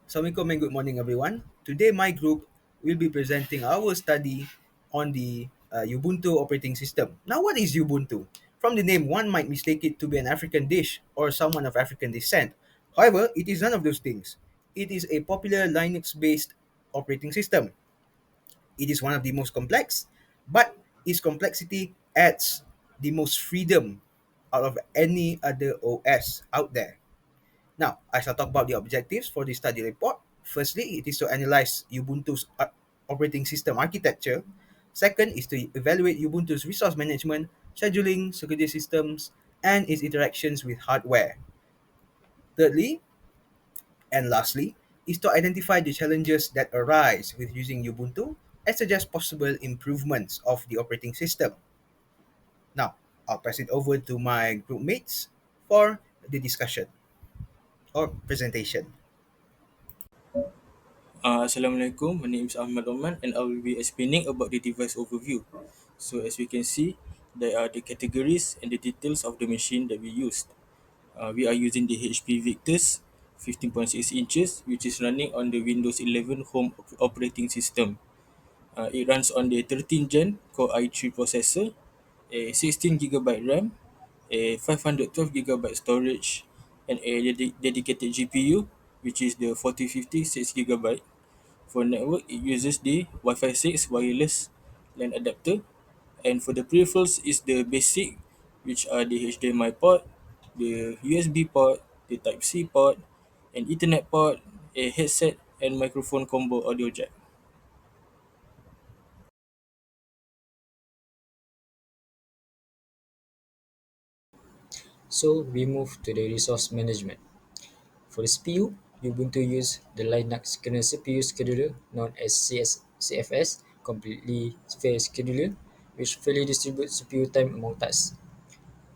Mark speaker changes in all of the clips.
Speaker 1: Assalamualaikum and good morning, everyone. Today, my group will be presenting our study on the Ubuntu operating system. Now, what is Ubuntu? From the name, one might mistake it to be an African dish or someone of African descent. However, it is none of those things. It is a popular Linux based operating system. It is one of the most complex, but its complexity adds the most freedom out of any other OS out there. Now, I shall talk about the objectives for the study report. Firstly, it is to analyze Ubuntu's operating system architecture. Second is to evaluate Ubuntu's resource management, scheduling, security systems, and its interactions with hardware. Thirdly, and lastly, is to identify the challenges that arise with using Ubuntu and suggest possible improvements of the operating system. Now, I'll pass it over to my group mates for the discussion or presentation.
Speaker 2: Assalamualaikum, my name is Ahmad Oman and I will be explaining about the device overview. So as we can see, there are the categories and the details of the machine that we used. We are using the HP Victus 15.6 inches which is running on the Windows 11 home operating system. It runs on the 13th gen Core i3 processor, a 16 GB RAM, a 512 GB storage, and a dedicated GPU which is the 4050 6 GB. For network, it uses the Wi-Fi 6 wireless LAN adapter, and for the peripherals is the basic, which are the HDMI port, the USB port, the Type C port, an Ethernet port, a headset, and microphone combo audio jack.
Speaker 3: So we move to the resource management. For the CPU, Ubuntu use the Linux kernel CPU scheduler known as CFS, completely fair scheduler, which fairly distributes CPU time among tasks.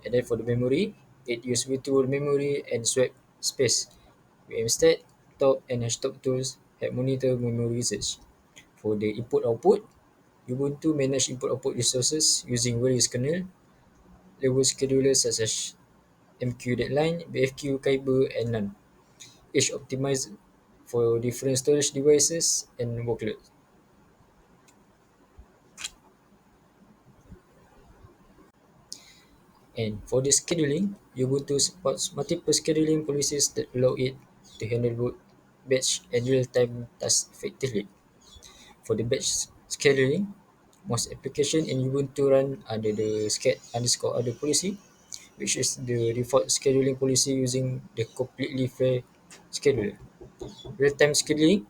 Speaker 3: And then for the memory, it uses virtual memory and swap space. We instead top and hashtag tools help monitor memory usage. For the input output, Ubuntu manage input output resources using various kernel level schedulers such as MQ deadline, BFQ, Kyber, and none. Each optimized for different storage devices and workloads. And for the scheduling, Ubuntu supports multiple scheduling policies that allow it to handle both batch and real-time tasks effectively. For the batch scheduling, most applications in Ubuntu run under the scat underscore other policy, which is the default scheduling policy using the completely fair scheduler. Real-time scheduling,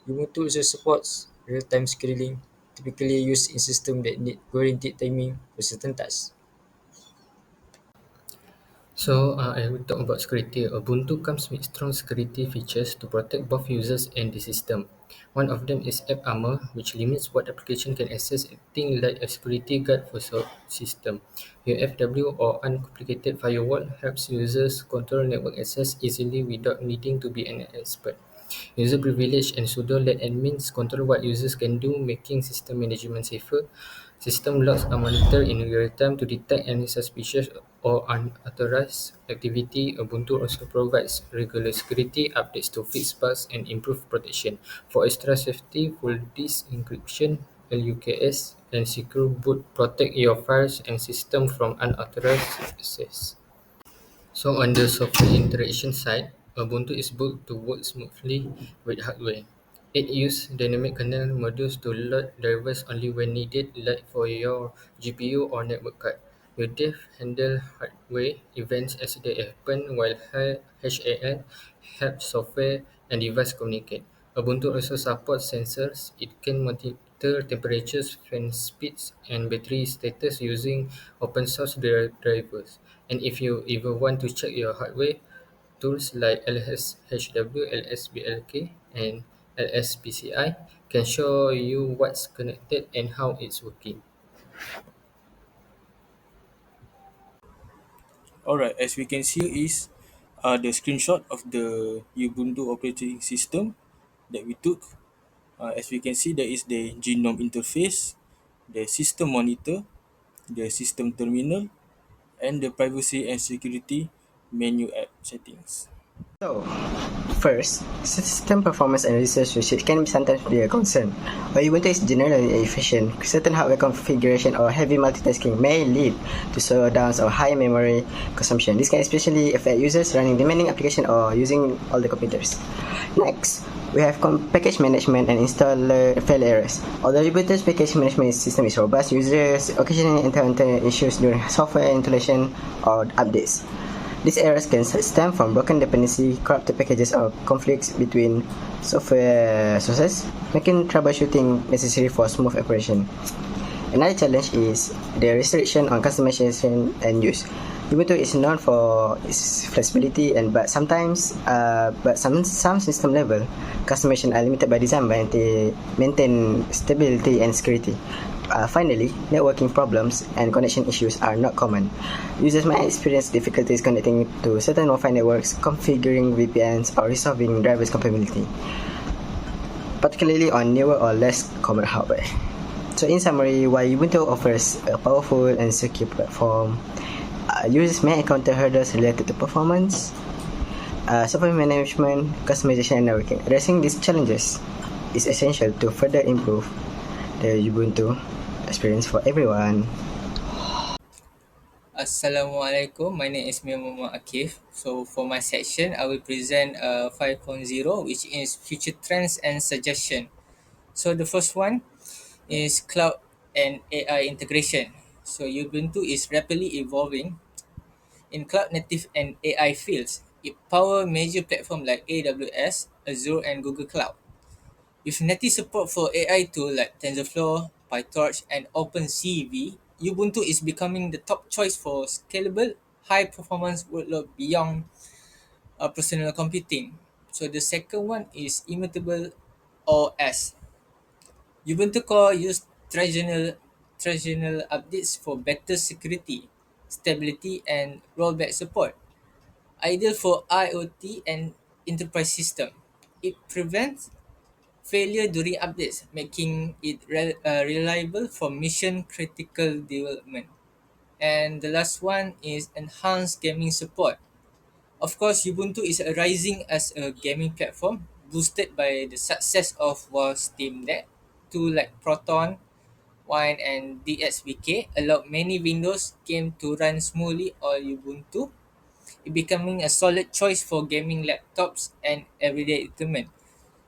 Speaker 3: Ubuntu also supports real-time scheduling, typically used in systems that need guaranteed timing for certain tasks.
Speaker 4: I will talk about security. Ubuntu comes with strong security features to protect both users and the system. One of them is App Armor, which limits what application can access, acting like a security guard for system. UFW or uncomplicated firewall helps users control network access easily without needing to be an expert. User privilege and sudo let admins control what users can do, making system management safer. System logs are monitored in real time to detect any suspicious or unauthorized activity. Ubuntu also provides regular security updates to fix bugs and improve protection. For extra safety, full disk encryption, LUKS, and secure boot protect your files and system from unauthorized access. So on the software interaction side, Ubuntu is built to work smoothly with hardware. It uses dynamic kernel modules to load drivers only when needed, like for your GPU or network card. Your dev handle hardware events as they happen, while HAL helps software and device communicate. Ubuntu also supports sensors. It can monitor temperatures, fan speeds, and battery status using open source drivers. And if you even want to check your hardware, tools like LSHW, LSBLK, and LSPCI can show you what's connected and how it's working.
Speaker 2: Alright, as we can see here is the screenshot of the Ubuntu operating system that we took. As we can see, there is the genome interface, the system monitor, the system terminal, and the privacy and security menu app settings.
Speaker 1: So,
Speaker 5: First, system performance and resource usage can sometimes be a concern. While Ubuntu is generally efficient, certain hardware configuration or heavy multitasking may lead to slowdowns or high memory consumption. This can especially affect users running demanding applications or using all the computers. Next, we have package management and installer fail errors. Although Ubuntu's package management system is robust, users occasionally encounter issues during software installation or updates. These errors can stem from broken dependency, corrupted packages, or conflicts between software sources, making troubleshooting necessary for smooth operation. Another challenge is the restriction on customization and use. Ubuntu is known for its flexibility, but some system level customization are limited by design by they maintain stability and security. Finally, networking problems and connection issues are not common. Users might experience difficulties connecting to certain Wi-Fi networks, configuring VPNs, or resolving drivers compatibility, particularly on newer or less common hardware. So in summary, while Ubuntu offers a powerful and secure platform, users may encounter hurdles related to performance, software management, customization, and networking. Addressing these challenges is essential to further improve the Ubuntu experience for everyone.
Speaker 6: Assalamualaikum. My name is Muhammad Akif. So for my section, I will present 5.0, which is future trends and suggestion. So the first one is cloud and AI integration. So Ubuntu is rapidly evolving in cloud native and AI fields. It power major platforms like AWS, Azure, and Google Cloud. With native support for AI tools like TensorFlow, PyTorch, and OpenCV, Ubuntu is becoming the top choice for scalable, high-performance workload beyond personal computing. So the second one is Immutable OS. Ubuntu Core use traditional updates for better security, stability, and rollback support. Ideal for IoT and enterprise system. It prevents failure during updates, making it reliable for mission critical development. And the last one is enhanced gaming support. Of course, Ubuntu is rising as a gaming platform, boosted by the success of Steam Deck. Tools like Proton, Wine, and DSVK allow many Windows games to run smoothly on Ubuntu, it becoming a solid choice for gaming laptops and everyday equipment.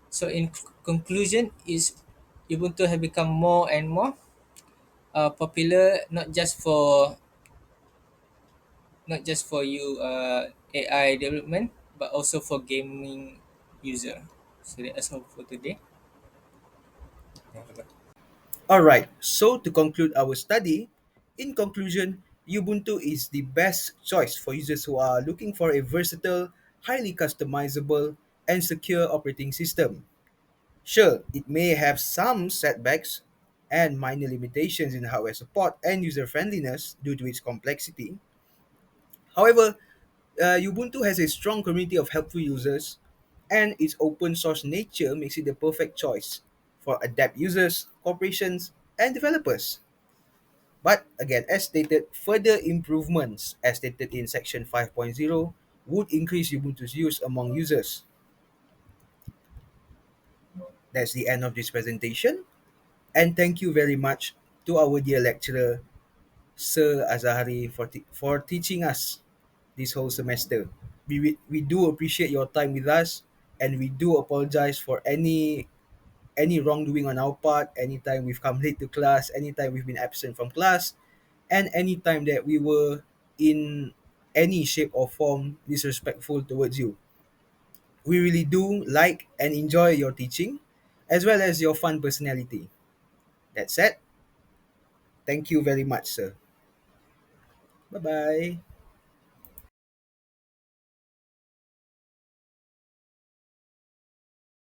Speaker 6: So in conclusion, is Ubuntu have become more and more popular, not just for you AI development, but also for gaming user. So that's all for today.
Speaker 1: All right, so to conclude our study, in conclusion, Ubuntu is the best choice for users who are looking for a versatile, highly customizable, and secure operating system. Sure, it may have some setbacks and minor limitations in hardware support and user friendliness due to its complexity. However, Ubuntu has a strong community of helpful users, and its open source nature makes it the perfect choice for adept users, corporations, and developers. But again, as stated, further improvements, as stated in section 5.0, would increase Ubuntu's use among users. That's the end of this presentation. And thank you very much to our dear lecturer, Sir Azahari, for teaching us this whole semester. We do appreciate your time with us, and we do apologize for any wrongdoing on our part, anytime we've come late to class, anytime we've been absent from class, and anytime that we were in any shape or form disrespectful towards you. We really do like and enjoy your teaching, as well as your fun personality. That said, thank you very much, sir. Bye bye.